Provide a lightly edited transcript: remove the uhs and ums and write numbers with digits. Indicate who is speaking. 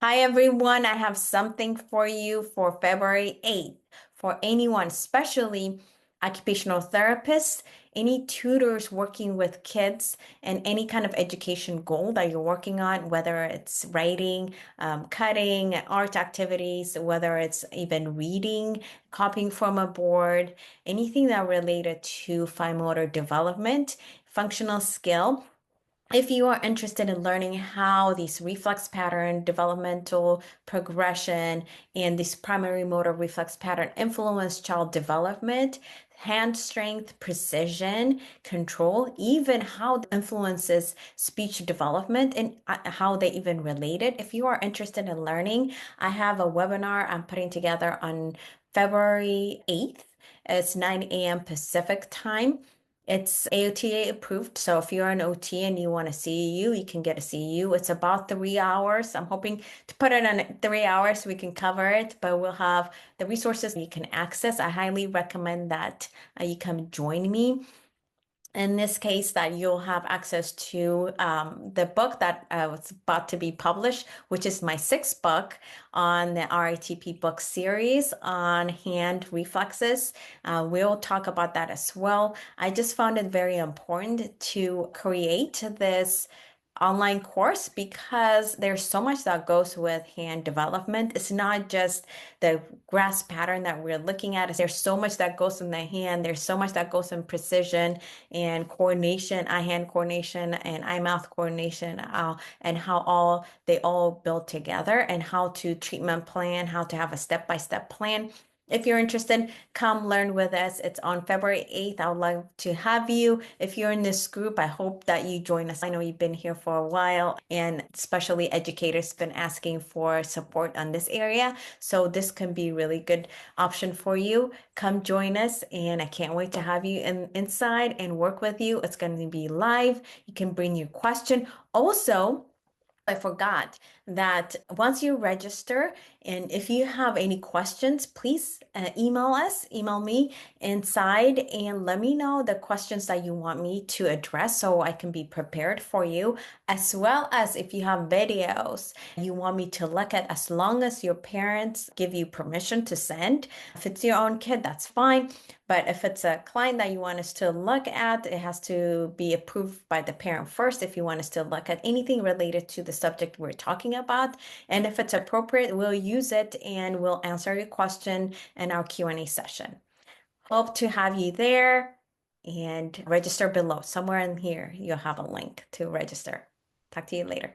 Speaker 1: Hi everyone, I have something for you for February 8th for anyone, especially occupational therapists, any tutors working with kids, and any kind of education goal that you're working on, whether it's writing, cutting, art activities, whether it's even reading, copying from a board, anything that related to fine motor development, functional skill. If you are interested in learning how these reflex pattern, developmental progression, and this primary motor reflex pattern influence child development, hand strength, precision, control, even how it influences speech development and how they even related. If you are interested in learning, I have a webinar I'm putting together on February 8th. It's 9 a.m. Pacific time. It's AOTA approved. So if you're an OT and you want a CEU, you can get a CEU. It's about 3 hours. I'm hoping to put it on 3 hours so we can cover it, but we'll have the resources you can access. I highly recommend that you come join me. In this case, that you'll have access to the book that was about to be published, which is my sixth book on the RITP book series on hand reflexes. We'll talk about that as well. I just found it very important to create this online course because there's so much that goes with hand development. It's not just the grasp pattern that we're looking at. There's so much that goes in the hand. There's so much that goes in precision and coordination, eye-hand coordination and eye-mouth coordination, and how they all build together and how to treatment plan, how to have a step-by-step plan. If you're interested, come learn with us. It's on February 8th. I would love to have you. If you're in this group, I hope that you join us. I know you've been here for a while, and especially educators been asking for support on this area. So this can be a really good option for you. Come join us, and I can't wait to have you inside and work with you. It's going to be live. You can bring your question. Also, I forgot that once you register, and if you have any questions, please email me inside and let me know the questions that you want me to address so I can be prepared for you, as well as if you have videos you want me to look at, as long as your parents give you permission to send. If it's your own kid, that's fine. But if it's a client that you want us to look at, it has to be approved by the parent first if you want us to look at anything related to the subject we're talking about. And if it's appropriate, we'll use it and we'll answer your question in our Q&A session. Hope to have you there, and register below. Somewhere in here, you'll have a link to register. Talk to you later.